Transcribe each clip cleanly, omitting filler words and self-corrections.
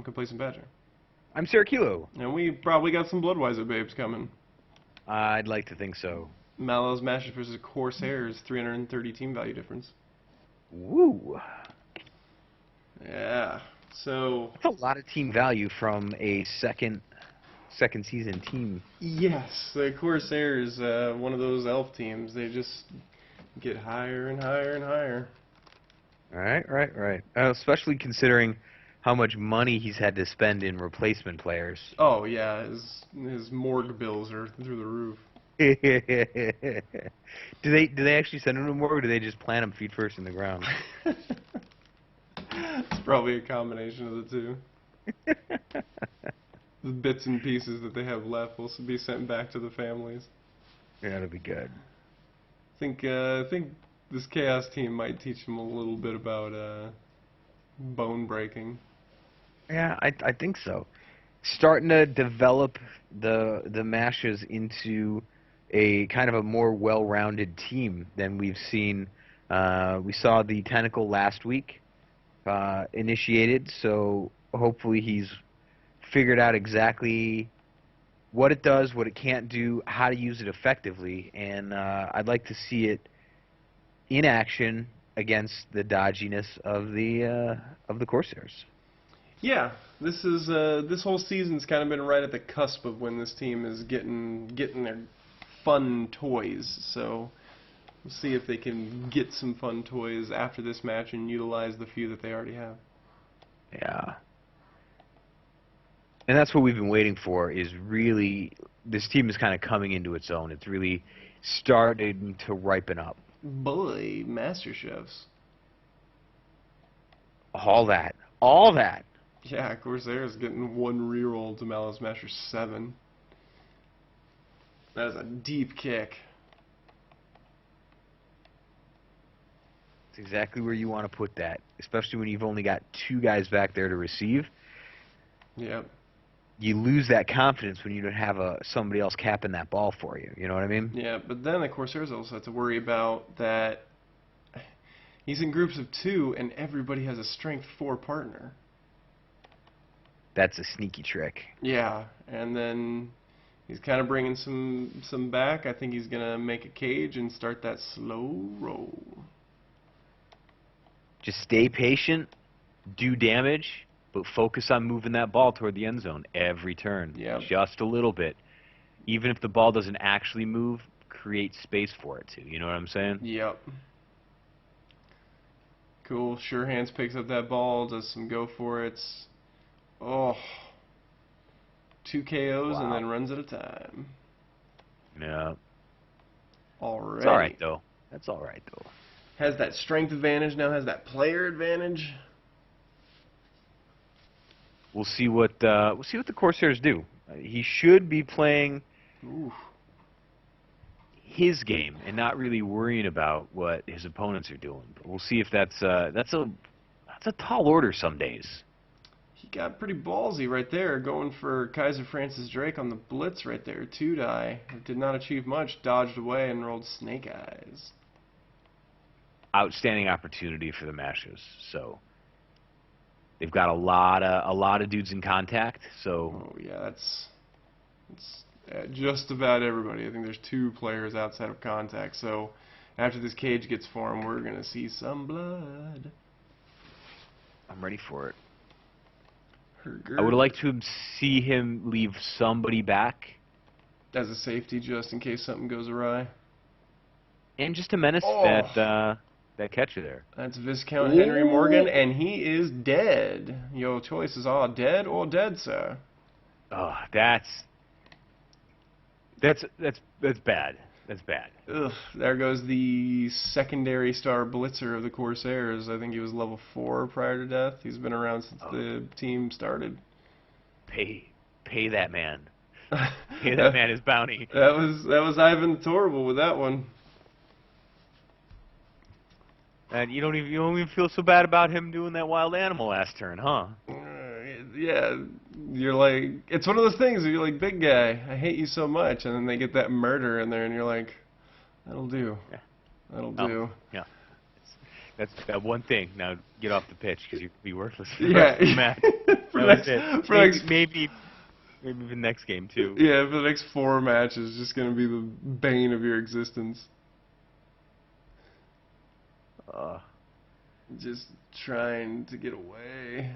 Complacent Badger. I'm Kilo. And we probably got some Bloodweiser babes coming. I'd like to think so. Malal's Masters versus Coarse Heirs, 330 team value difference. Woo! Yeah, so... That's a lot of team value from a second season team. Yes, the Coarse Heirs, one of those elf teams. They just get higher and higher and higher. Right. Especially considering how much money he's had to spend in replacement players. Oh yeah, his morgue bills are through the roof. Do they actually send him to morgue, or do they just plant him feet first in the ground? It's probably a combination of the two. The bits and pieces that they have left will be sent back to the families. Yeah, that'll be good. I think this Chaos team might teach them a little bit about bone breaking. Yeah, I think so. Starting to develop the Mashes into a kind of a more well-rounded team than we've seen. We saw the Tentacle last week initiated, so hopefully he's figured out exactly what it does, what it can't do, how to use it effectively, and I'd like to see it in action against the dodginess of the Corsairs. Yeah, this whole season's kind of been right at the cusp of when this team is getting their fun toys. So we'll see if they can get some fun toys after this match and utilize the few that they already have. Yeah. And that's what we've been waiting for, is really, this team is kind of coming into its own. It's really starting to ripen up. Boy, Master Chefs. All that. Yeah, Corsair's getting one reroll to Malal Master 7. That is a deep kick. It's exactly where you want to put that, especially when you've only got two guys back there to receive. Yep. You lose that confidence when you don't have somebody else capping that ball for you. You know what I mean? Yeah, but then the Corsairs also have to worry about that he's in groups of 2 and everybody has a strength 4 partner. That's a sneaky trick. Yeah, and then he's kind of bringing some back. I think he's going to make a cage and start that slow roll. Just stay patient, do damage, but focus on moving that ball toward the end zone every turn. Yep. Just a little bit. Even if the ball doesn't actually move, create space for it to. You know what I'm saying? Yep. Cool. Sure Hands picks up that ball, does some go for it's. Oh. 2 KOs Wow. and then runs at a time. Yeah. Alright. It's all right, though. That's all right, though. Has that strength advantage now, has that player advantage. We'll see what the Corsairs do. He should be playing his game and not really worrying about what his opponents are doing. But we'll see if that's a tall order some days. He got pretty ballsy right there, going for Kaiser Francis Drake on the blitz right there. 2-die. Did not achieve much. Dodged away and rolled Snake Eyes. Outstanding opportunity for the Mashes. So they've got a lot of dudes in contact. So oh yeah, that's just about everybody. I think there's 2 players outside of contact. So after this cage gets formed, we're gonna see some blood. I'm ready for it. Herger. I would like to see him leave somebody back As a safety, just in case something goes awry. and just to menace that catcher there. That's Viscount Henry Morgan, and he is dead. Your choices are dead or dead, sir. Oh, that's bad. That's bad. Ugh, there goes the secondary star blitzer of the Corsairs. I think he was level 4 prior to death. He's been around since the team started. Pay that man. Pay that man his bounty. That was Ivan Torval with that one. And you don't even feel so bad about him doing that wild animal last turn, huh? Yeah, you're like, it's one of those things where you're like, big guy, I hate you so much, and then they get that murder in there, and you're like, that'll do. Yeah. That'll do. Yeah. That's that one thing. Now get off the pitch because you could be worthless. Yeah. for That the was it. next, for the next, Maybe the next game too. yeah, for the next 4 matches, just gonna be the bane of your existence. Just trying to get away.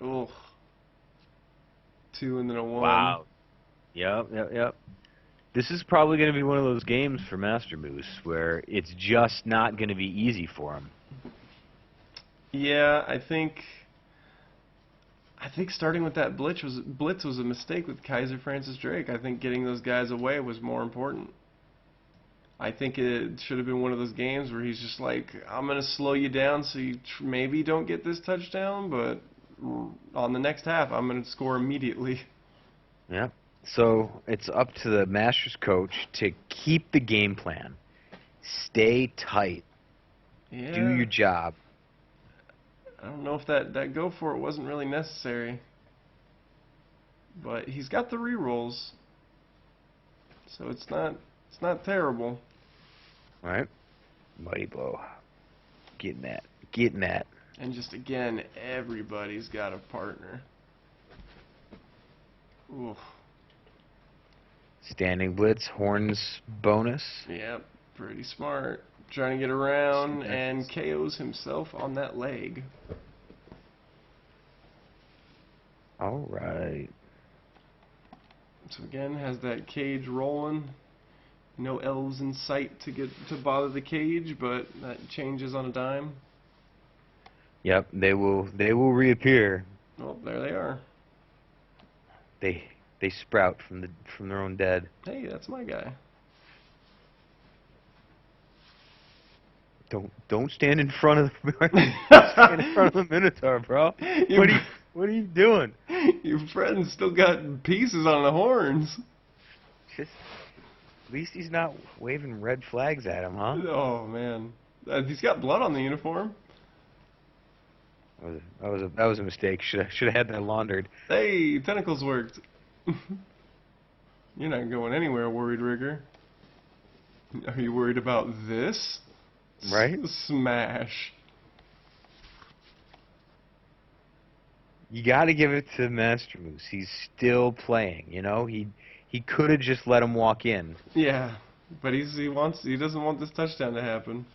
Ugh. 2 and then a 1. Wow. Yep. This is probably going to be one of those games for Master Moose where it's just not going to be easy for him. Yeah, I think starting with that blitz was a mistake with Kaiser Francis Drake. I think getting those guys away was more important. I think it should have been one of those games where he's just like, I'm going to slow you down so you maybe don't get this touchdown, but on the next half, I'm going to score immediately. Yeah. So it's up to the Masters coach to keep the game plan. Stay tight. Yeah. Do your job. I don't know if that go for it wasn't really necessary. But he's got the rerolls. So it's not terrible. All right. Mighty blow. Getting that. And just again, everybody's got a partner. Oof. Standing blitz, horns bonus. Yep, pretty smart. Trying to get around and KOs himself on that leg. All right. So again, has that cage rolling. No elves in sight to bother the cage, but that changes on a dime. Yep, they will reappear. Oh, there they are. They sprout from their own dead. Hey, that's my guy. Don't stand in front of the Minotaur, bro. What are you doing? Your friend's still got pieces on the horns. Just at least he's not waving red flags at him, huh? Oh man, he's got blood on the uniform. That was a mistake. Should have had that laundered. Hey, tentacles worked. You're not going anywhere, worried rigger. Are you worried about this? Right? Smash. You got to give it to Master Moose. He's still playing. You know, he could have just let him walk in. Yeah, but he doesn't want this touchdown to happen.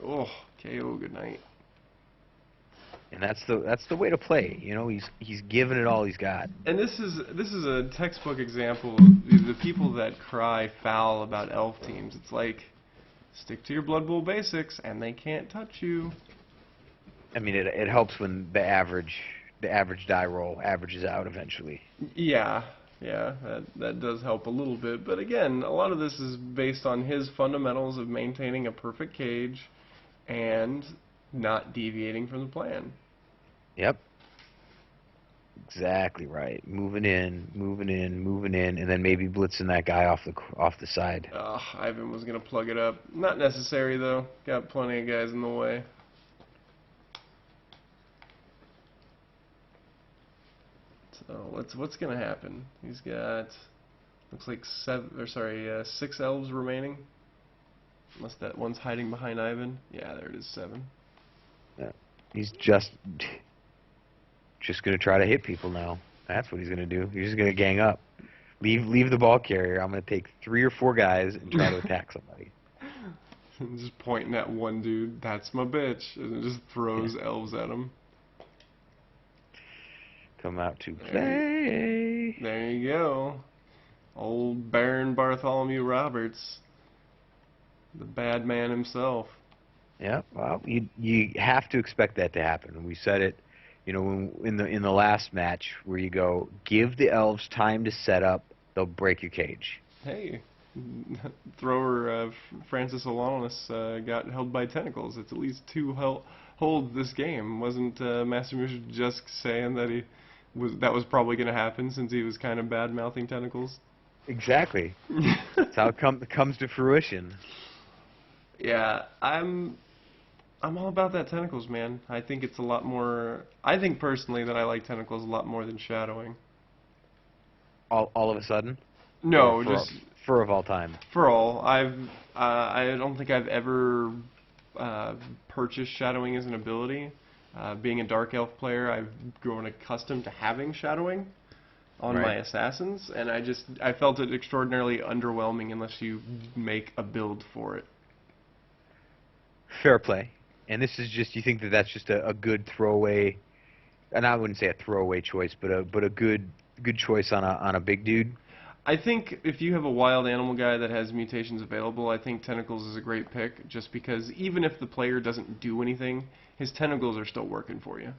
Oh, KO. Good night. And that's the way to play. You know, he's giving it all he's got. And this is a textbook example of the people that cry foul about elf teams. It's like, stick to your Blood Bowl basics, and they can't touch you. I mean, it helps when the average die roll averages out eventually. Yeah, that does help a little bit. But again, a lot of this is based on his fundamentals of maintaining a perfect cage and not deviating from the plan. Yep. Exactly right. Moving in, and then maybe blitzing that guy off the side. Ivan was gonna plug it up. Not necessary though. Got plenty of guys in the way. So what's gonna happen? He's got looks like 6 elves remaining. Unless that one's hiding behind Ivan. Yeah, there it is, 7. Yeah. He's just going to try to hit people now. That's what he's going to do. He's just going to gang up. Leave the ball carrier. I'm going to take 3 or 4 guys and try to attack somebody. Just pointing at one dude. That's my bitch. And it just throws elves at him. Come out to play. There you go. Old Baron Bartholomew Roberts. The bad man himself. Yeah, well, you have to expect that to happen. And we said it, you know, in the last match where you go, give the elves time to set up, they'll break your cage. Hey, thrower Francis Alanis got held by tentacles. It's at least 2 holds this game. Wasn't Master Moose just saying that that was probably going to happen since he was kind of bad mouthing tentacles? Exactly. That's how it comes to fruition. Yeah, I'm all about that tentacles, man. I think it's a lot more. I think personally that I like tentacles a lot more than shadowing. All of a sudden? No, just for of all time. For all, I don't think I've ever purchased shadowing as an ability. Being a Dark Elf player, I've grown accustomed to having shadowing on Right. my assassins, and I felt it extraordinarily underwhelming unless you make a build for it. Fair play. And this is just, you think that that's just a good throwaway, and I wouldn't say a throwaway choice, but a good choice on a big dude. I think if you have a wild animal guy that has mutations available, I think Tentacles is a great pick, just because even if the player doesn't do anything, his tentacles are still working for you.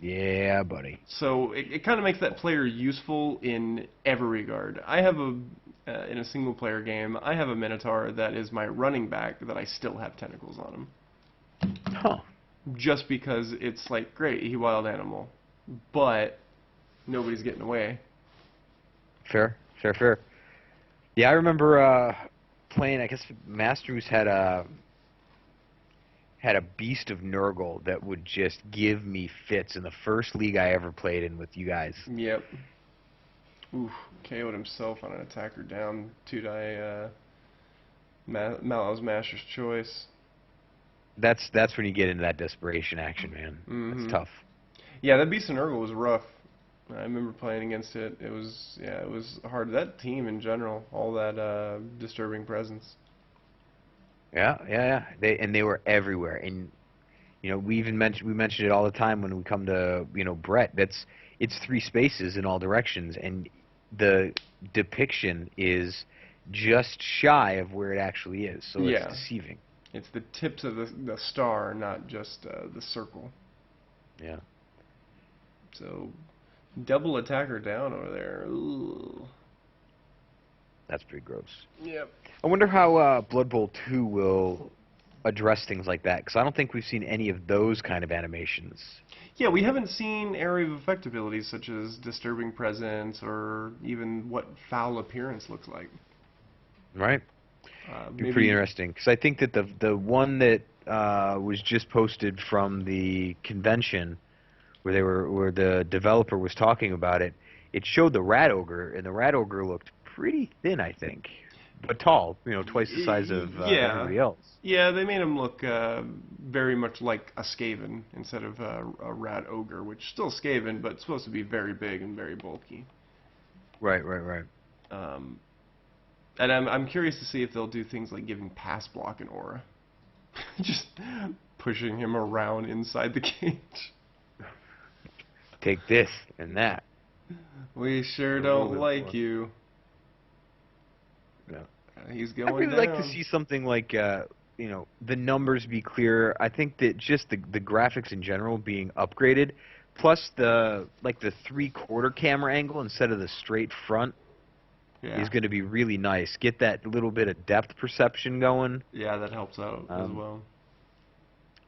Yeah, buddy. So it kind of makes that player useful in every regard. I have in a single player game, I have a Minotaur that is my running back that I still have tentacles on him. Huh. Just because it's like, great, he wild animal, but nobody's getting away. Fair. Fair, fair. Yeah, I remember playing, I guess Masters had a beast of Nurgle that would just give me fits in the first league I ever played in with you guys. Yep. Oof, KO'd himself on an attacker down 2-die Malal's Master's Choice. That's when you get into that desperation action, man. That's tough. Yeah, that Beast of Nurgle was rough. I remember playing against it. It was hard. That team in general, all that disturbing presence. Yeah, yeah, yeah. They were everywhere, and we mentioned it all the time when we come to Brett. It's three spaces in all directions, and the depiction is just shy of where it actually is, so Yeah. it's deceiving. It's the tips of the star, not just the circle. Yeah. So, double attacker down over there. Ooh. That's pretty gross. Yep. I wonder how Blood Bowl 2 will address things like that, because I don't think we've seen any of those kind of animations. Yeah, we haven't seen area of effect abilities such as disturbing presence or even what foul appearance looks like. Right? Be Maybe pretty interesting, because I think that the one that was just posted from the convention, where the developer was talking about it, it showed the Rat Ogre, and the Rat Ogre looked pretty thin, I think, but tall. Twice the size of everybody else. Yeah, they made him look very much like a Skaven instead of a Rat Ogre, which is still Skaven, but it's supposed to be very big and very bulky. Right, right, right. And I'm curious to see if they'll do things like giving pass block an aura. Just pushing him around inside the cage. Take this and that. We sure don't like you. No. He's going I'd really down. like to see something like, the numbers be clearer. I think that just the graphics in general being upgraded, plus the 3/4 camera angle instead of the straight front is going to be really nice. Get that little bit of depth perception going. Yeah, that helps out as well.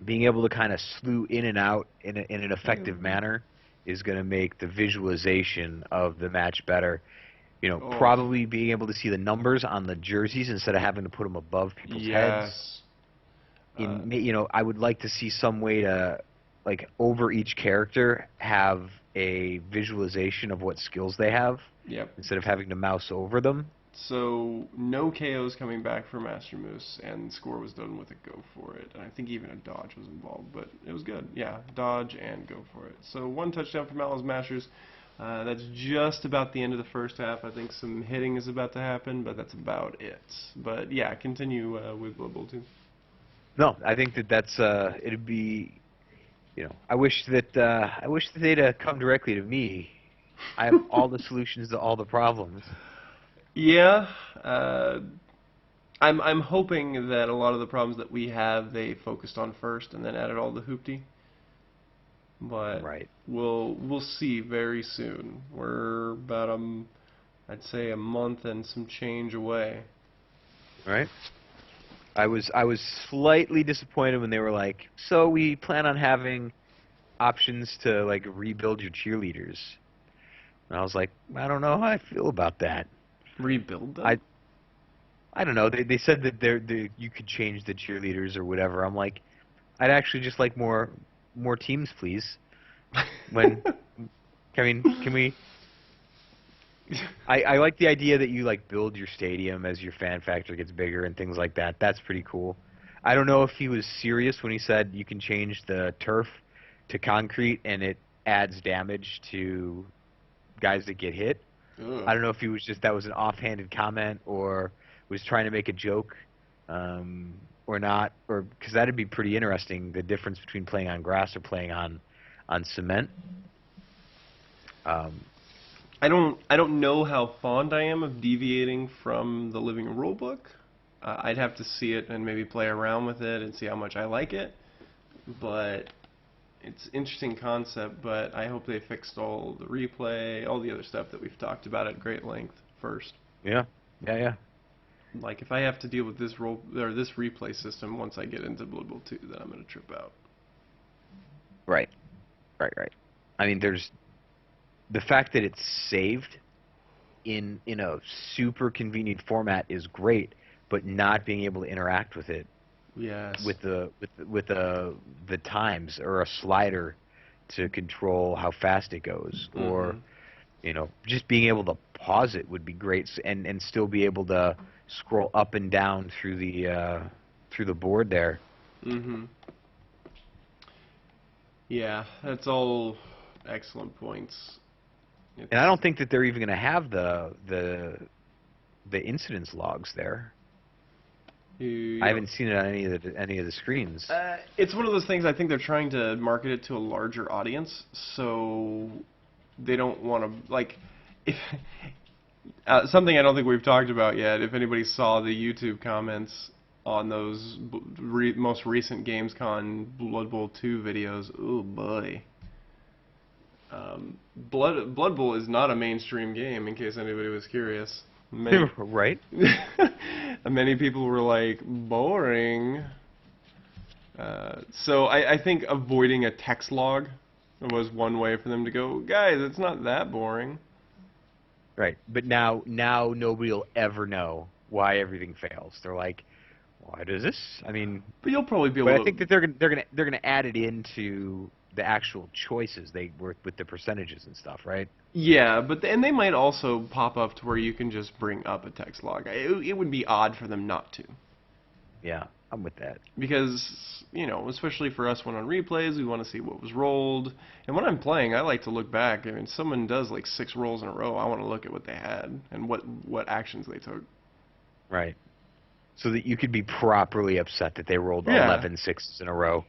Being able to kind of slew in and out in an effective manner is going to make the visualization of the match better. Probably being able to see the numbers on the jerseys instead of having to put them above people's heads. I would like to see some way to, over each character, have a visualization of what skills they have. Yep. Instead of having to mouse over them. So, no KOs coming back for Master Moose, and Score was done with a go for it. And I think even a dodge was involved, but it was good. Yeah, dodge and go for it. So, 1 touchdown for Malal's Masters. That's just about the end of the first half. I think some hitting is about to happen, but that's about it. But yeah, continue with Blood Bowl 2. No, I think that's it'd be, I wish that they'd come directly to me. I have all the solutions to all the problems. Yeah, I'm hoping that a lot of the problems that we have they focused on first and then added all the hoopty. But right. We'll see very soon. We're about I'd say a month and some change away. Right. I was slightly disappointed when they were like, so we plan on having options to rebuild your cheerleaders. And I was like, I don't know how I feel about that. Rebuild them? I don't know. They said that you could change the cheerleaders or whatever. I'm like, I'd actually just like more teams, please. Can we? I like the idea that you build your stadium as your fan factor gets bigger and things like that. That's pretty cool. I don't know if he was serious when he said you can change the turf, to concrete, and it adds damage to guys that get hit. Ugh. I don't know if that was an offhanded comment or was trying to make a joke, or not, or because that'd be pretty interesting. The difference between playing on grass or playing on cement. I don't know how fond I am of deviating from the living rulebook. I'd have to see it and maybe play around with it and see how much I like it. But it's an interesting concept, but I hope they fixed all the replay, all the other stuff that we've talked about at great length first. Yeah. Like if I have to deal with this this replay system once I get into Blood Bowl 2, then I'm going to trip out. Right. I mean, there's the fact that it's saved in a super convenient format is great, but not being able to interact with it. Yes. With the times or a slider to control how fast it goes, or just being able to pause it would be great, and still be able to scroll up and down through the board there. Yeah, that's all excellent points. And I don't think that they're even going to have the incidence logs there. I haven't seen it on any of the screens. It's one of those things. I think they're trying to market it to a larger audience, so they don't want to if something I don't think we've talked about yet. If anybody saw the YouTube comments on those most recent Gamescom Blood Bowl 2 videos, oh boy. Blood Bowl is not a mainstream game, in case anybody was curious. Right. Many people were like, boring. So I think avoiding a text log was one way for them to go, guys, it's not that boring. Right. But now nobody will ever know why everything fails. They're like, why does this? I mean, but you'll probably be able to. But I think that they're gonna add it into the actual choices they work with the percentages and stuff, right? Yeah, but and they might also pop up to where you can just bring up a text log. It would be odd for them not to. Yeah, I'm with that. Because, especially for us when on replays, we want to see what was rolled. And when I'm playing, I like to look back. I mean, someone does like 6 rolls in a row, I want to look at what they had and what actions they took. Right. So that you could be properly upset that they rolled 11 sixes in a row.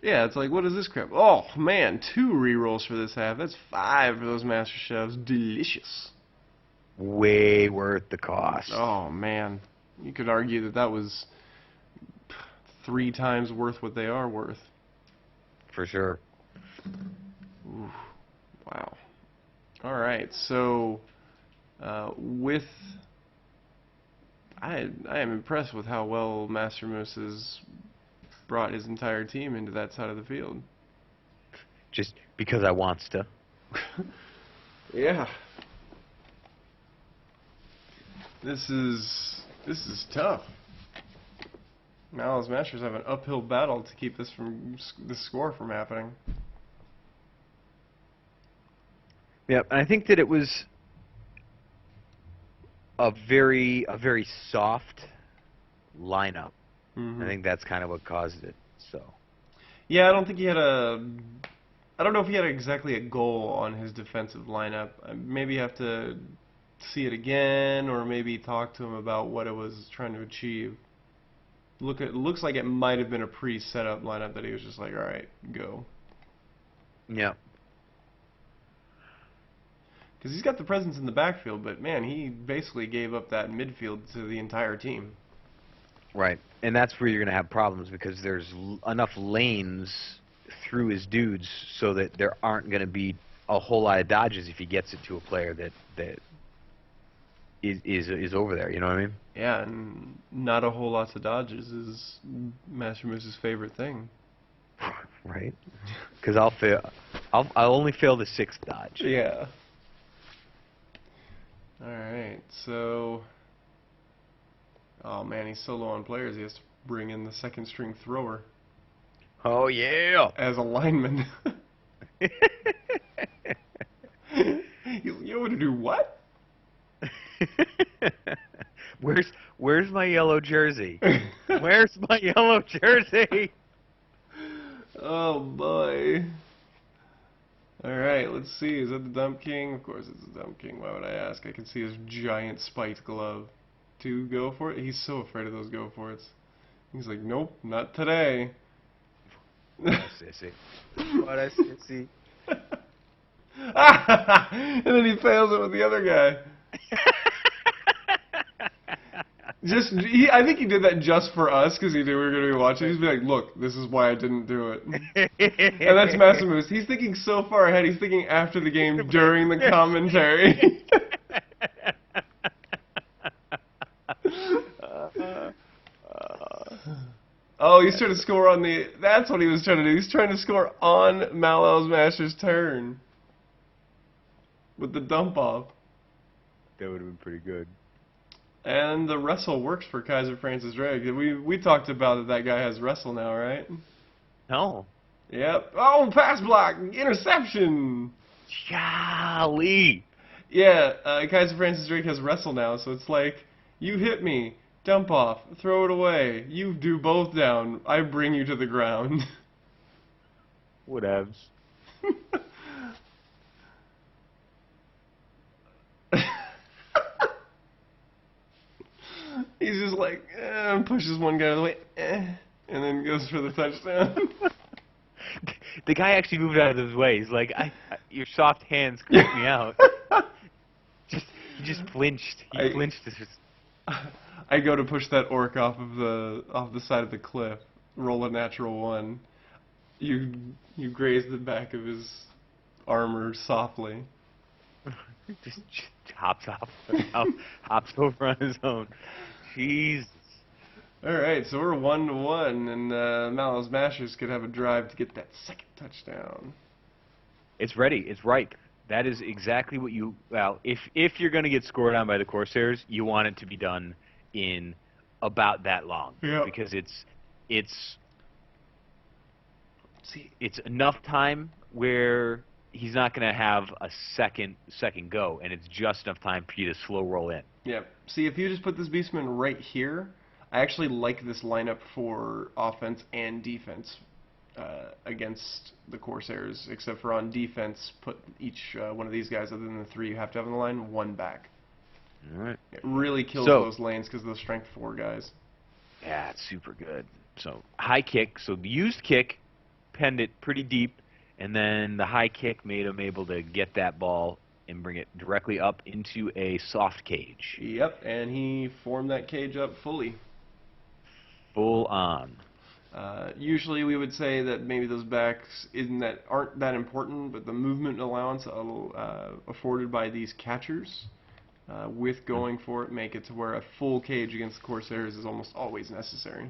Yeah, it's like, what is this crap? Oh, man, 2 rerolls for this half. That's 5 for those Master Chefs. Delicious. Way worth the cost. Oh, man. You could argue that was 3 times worth what they are worth. For sure. Ooh, wow. All right, so with... I am impressed with how well Master Moose has brought his entire team into that side of the field. Just because I wants to. Yeah. This is tough. Malal's Masters have an uphill battle to keep this score from happening. Yeah, and I think that it was a very soft lineup. I think that's kind of what caused it. So. Yeah, I don't think he had I don't know if he had exactly a goal on his defensive lineup. Maybe have to see it again, or maybe talk to him about what it was trying to achieve. Looks like it might have been a pre-set up lineup that he was just like, all right, go. Yeah. Because he's got the presence in the backfield, but man, he basically gave up that midfield to the entire team. Right, and that's where you're going to have problems, because there's enough lanes through his dudes so that there aren't going to be a whole lot of dodges if he gets it to a player that is over there. You know what I mean? Yeah, and not a whole lot of dodges is Master Moose's favorite thing. Right? Because I'll only fail the 6th dodge. Yeah. All right, so. Oh man, he's so low on players. He has to bring in the 2nd string thrower. Oh yeah. As a lineman. You want to do what? Where's my yellow jersey? Where's my yellow jersey? Oh boy. Alright, let's see. Is that the Dump King? Of course it's the Dump King. Why would I ask? I can see his giant spiked glove. To go for it? He's so afraid of those go for it's. He's like, nope, not today. What a sissy. What a sissy. And then he fails it with the other guy. I think he did that just for us because he knew we were going to be watching. He's be like, look, this is why I didn't do it. And that's Maximus. He's thinking so far ahead. He's thinking after the game during the commentary. Oh, he's trying to score on the... That's what he was trying to do. He's trying to score on Malal's Master's turn. With the dump off. That would have been pretty good. And the wrestle works for Kaiser Francis Drake. We talked about that guy has wrestle now, right? No. Yep. Oh, pass block! Interception! Golly! Yeah, Kaiser Francis Drake has wrestle now, so it's like, you hit me, dump off, throw it away, you do both down, I bring you to the ground. Whatevs. He's just like, pushes one guy out of the way, and then goes for the touchdown. The guy actually moved out of his way. He's like, your soft hands creep me out. He just flinched. He flinched. I go to push that orc off the side of the cliff, roll a natural one. You graze the back of his armor softly. just hops over on his own. Jeez. Alright, so we're 1-1, and Malal's Mashers could have a drive to get that second touchdown. It's ready. It's ripe. That is exactly what you... Well, if you're going to get scored on by the Corsairs, you want it to be done in about that long. Yep. Because it's enough time where he's not going to have a second go, and it's just enough time for you to slow roll in. Yeah. See, if you just put this Beastman right here, I actually like this lineup for offense and defense against the Corsairs, except for on defense, put each one of these guys, other than the three you have to have on the line, one back. All right. It really kills those lanes because of those strength 4 guys. Yeah, it's super good. So high kick, so the used kick penned it pretty deep, and then the high kick made him able to get that ball and bring it directly up into a soft cage. Yep, and he formed that cage up fully. Full on. Usually we would say that maybe those backs aren't that important, but the movement allowance afforded by these catchers with going for it make it to where a full cage against the Corsairs is almost always necessary.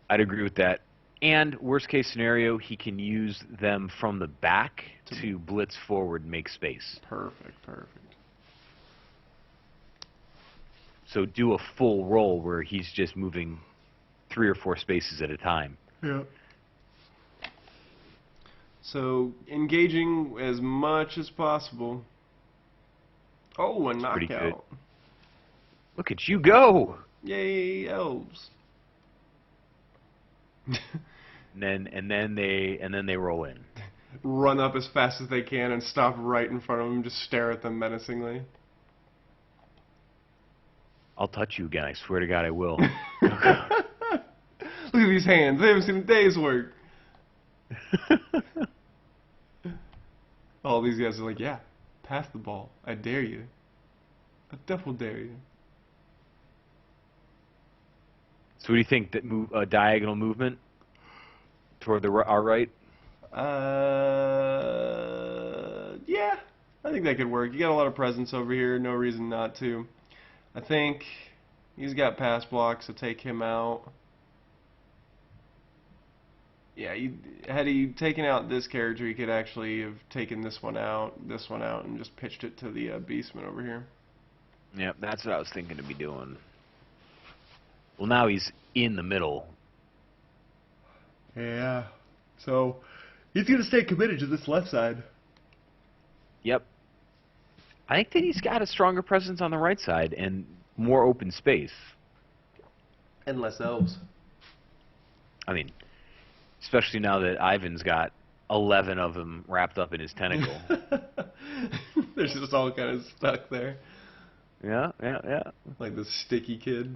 I'd agree with that. And worst case scenario, he can use them from the back to blitz forward and make space. Perfect, perfect. So do a full roll where he's just moving 3 or 4 spaces at a time. Yeah. So engaging as much as possible. Oh, a knockout. Pretty good. Look at you go! Yay, Elves. and then they roll in. Run up as fast as they can and stop right in front of them, just stare at them menacingly. I'll touch you again, I swear to God I will. Look at these hands, they haven't seen a day's work. All these guys are like, yeah, pass the ball. I dare you. I definitely dare you. So what do you think, that diagonal movement toward our right? Yeah, I think that could work. You got a lot of presence over here, no reason not to. I think he's got pass blocks, so take him out. Yeah, had he taken out this character, he could actually have taken this one out, and just pitched it to the Beastman over here. Yep, that's what I was thinking to be doing. Well, now he's in the middle. Yeah, so he's going to stay committed to this left side. Yep. I think that he's got a stronger presence on the right side and more open space. And less elves. I mean, Especially now that Ivan's got 11 of them wrapped up in his tentacle. They're just all kind of stuck there. Yeah, yeah, yeah. Like the sticky kid.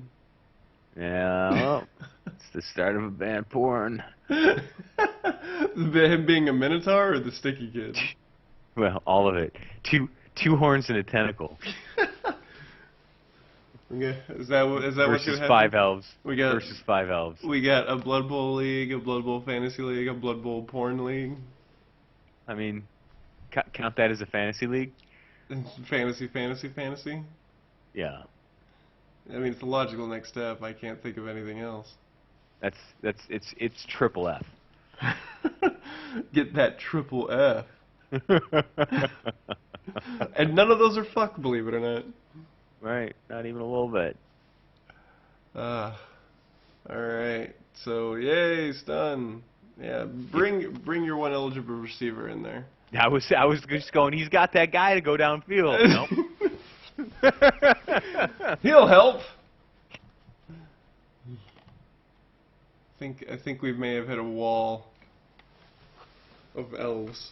Yeah, well, it's the start of a bad porn. Him being a minotaur or the sticky kid? Well, all of it. Two horns and a tentacle. Okay. Is that what's gonna Versus happen? 5 elves. We got Versus 5 elves. We got a Blood Bowl league, a Blood Bowl fantasy league, a Blood Bowl porn league. I mean, count that as a fantasy league? Fantasy. Yeah. I mean, it's the logical next step. I can't think of anything else. It's triple F. Get that triple F. And none of those are fuck, believe it or not. Right, not even a little bit. Alright. So, yay, stun. Yeah, bring your one eligible receiver in there. I was just going, he's got that guy to go downfield. Nope. He'll help. I think we may have hit a wall of elves.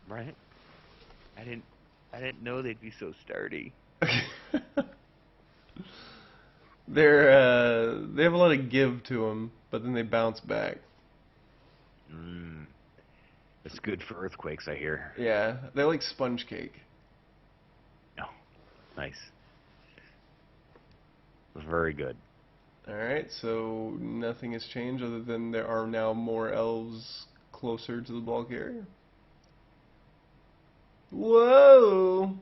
Right. I didn't know they'd be so sturdy. They have a lot of give to them, but then they bounce back. That's good for earthquakes, I hear. Yeah, they like sponge cake. Oh, nice. Very good. Alright, so nothing has changed other than there are now more elves closer to the ball carrier. Whoa!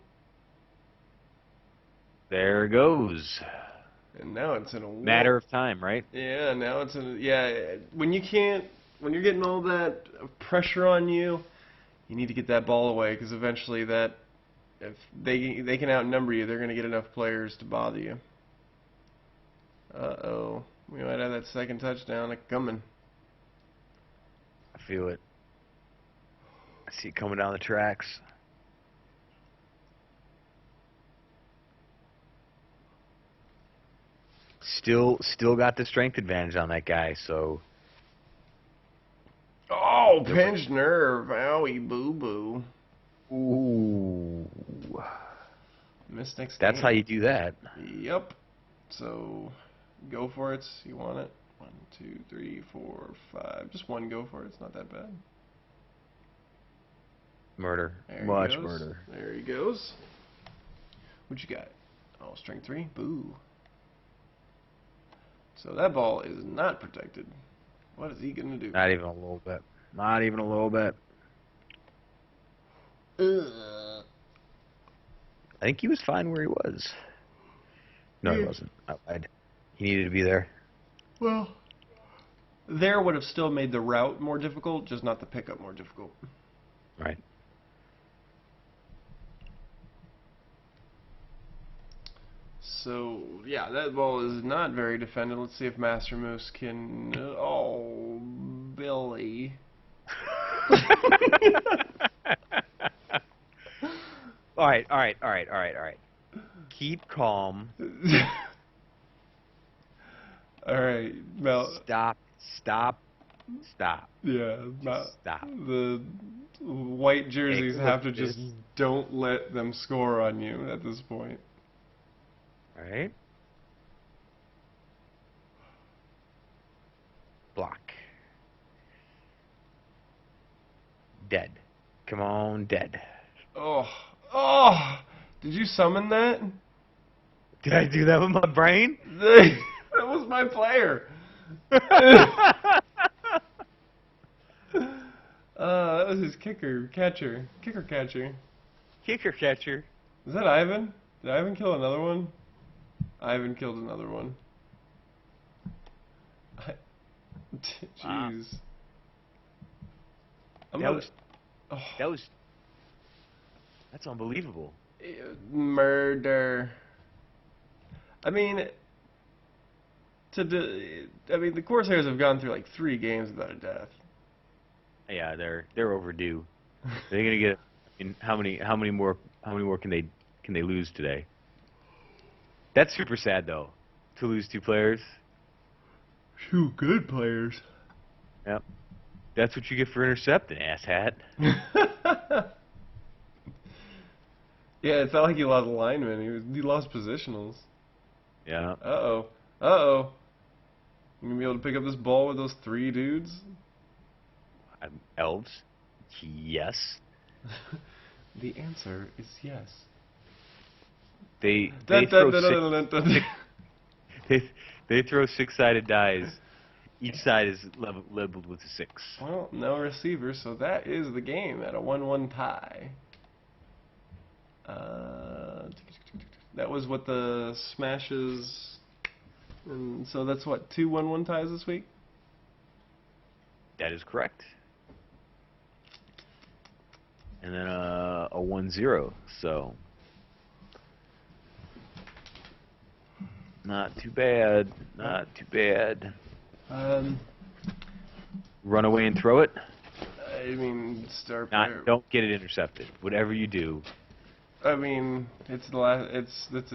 There goes. And now it's in a wall. Matter of time, right? Yeah, now it's in a, yeah, when you're getting all that pressure on you, you need to get that ball away, because eventually if they can outnumber you, they're going to get enough players to bother you. Uh-oh. We might have that second touchdown coming. I feel it. I see it coming down the tracks. Still got the strength advantage on that guy, so. Oh, pinched nerve. Owie, boo-boo. Ooh. Missed next That's game. how you do that. Yep. So, go for it. You want it? 1, 2, 3, 4, 5. Just one go for it. It's not that bad. Murder. There Much he goes. murder. There he goes. What you got? Oh, strength 3. Boo. So that ball is not protected. What is he gonna do? Not even a little bit. Not even a little bit. Ugh. I think he was fine where he was. No, he wasn't. He needed to be there. Well, there would have still made the route more difficult, just not the pickup more difficult. Right. So, yeah, that ball is not very defended. Let's see if Master Moose can... oh, Billy. All right. Keep calm. All right, Mel. Stop. Yeah, Stop. The white jerseys Take a have to look at just this. don't let them score on you at this point. All right. Block. Dead. Come on, dead. Oh, did you summon that? Did I do that with my brain? That was my player. That was his kicker catcher. Kicker catcher. Is that Ivan? Did Ivan kill another one? Ivan killed another one. Jeez. That's unbelievable. Murder. I mean, the Corsairs have gone through like 3 games without a death. Yeah, they're overdue. They're gonna get. How many more can they lose today? That's super sad though, to lose 2 players. 2 good players. Yep. That's what you get for intercepting, asshat. Yeah, it felt like he lost linemen. He lost positionals. Yeah. Uh-oh. Uh-oh. You gonna be able to pick up this ball with those 3 dudes? Elves? Yes. The answer is yes. They Dun, throw dun, dun, six, dun, dun, dun, dun. they throw 6-sided dice. Each side is labeled with a 6. Well, no receiver, so that is the game at a 1-1 tie. That was what the smashes, and so that's what, 2 1-1 ties this week? That is correct. And then a 1-0, so not too bad. Not too bad. Run away and throw it. I mean, start. Don't get it intercepted. Whatever you do. I mean, it's the last. It's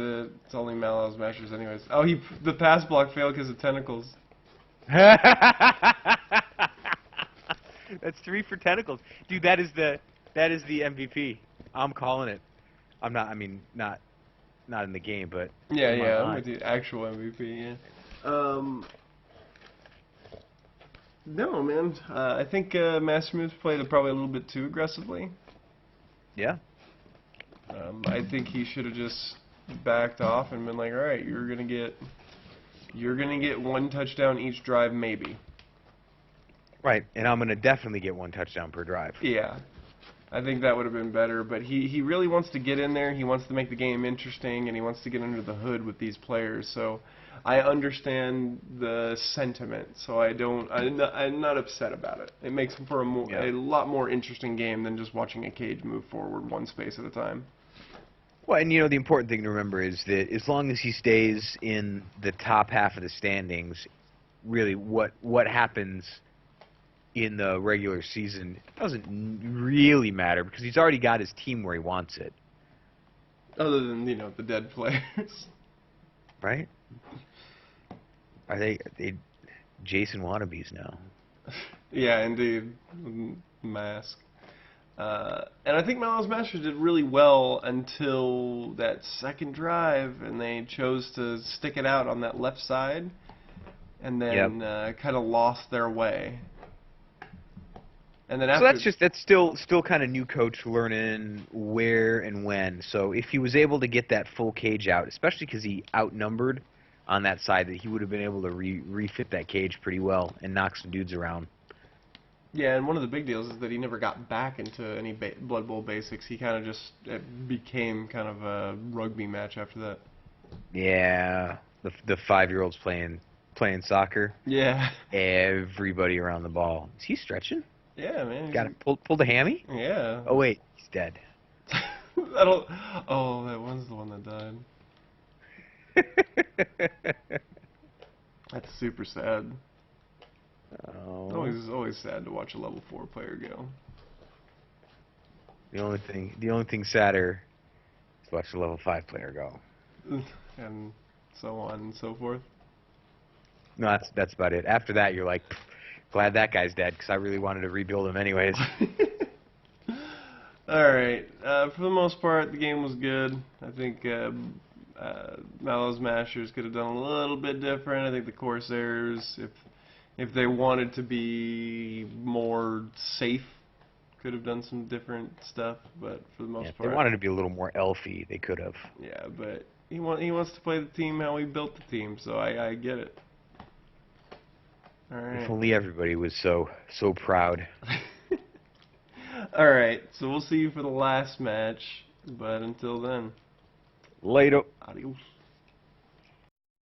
only Malal's mashers, anyways. Oh, the pass block failed because of tentacles. That's 3 for tentacles, dude. That is the MVP. I'm calling it. I'm not. I mean, not in the game, but yeah, I'm with the actual MVP. Yeah. No, man. I think Master Moves played it probably a little bit too aggressively. Yeah. I think he should have just backed off and been like, all right, you're gonna get 1 touchdown each drive, maybe. Right, and I'm gonna definitely get 1 touchdown per drive. Yeah, I think that would have been better. But he really wants to get in there. He wants to make the game interesting, and he wants to get under the hood with these players. So I understand the sentiment. So I'm not upset about it. It makes for a lot more interesting game than just watching a cage move forward 1 space at a time. Well, and the important thing to remember is that as long as he stays in the top half of the standings, really what happens in the regular season doesn't really matter because he's already got his team where he wants it. Other than, the dead players. Right? Are they Jason wannabes now? Yeah, indeed. Mask. And I think Malal's Masters did really well until that second drive, and they chose to stick it out on that left side, and then kind of lost their way. And then after, so that's still kind of new coach learning where and when. So if he was able to get that full cage out, especially because he outnumbered on that side, that he would have been able to refit that cage pretty well and knock some dudes around. Yeah, and one of the big deals is that he never got back into any Blood Bowl basics. He kind of it became kind of a rugby match after that. Yeah, the 5-year-olds playing soccer. Yeah. Everybody around the ball. Is he stretching? Yeah, man. Got it pulled a hammy? Yeah. Oh wait, he's dead. Oh, that one's the one that died. That's super sad. Oh. Always sad to watch a level 4 player go. The only thing sadder is to watch a level 5 player go. And so on and so forth. No, that's about it. After that, you're like, glad that guy's dead because I really wanted to rebuild him anyways. All right. For the most part, the game was good. I think Malal's Masters could have done a little bit different. I think the Coarse Heirs, if they wanted to be more safe, could have done some different stuff. But for the most part, if they wanted to be a little more elfy, they could have. Yeah, but he wants to play the team how he built the team, so I get it. All right. If only everybody was so proud. All right, so we'll see you for the last match, but until then, Later. adios.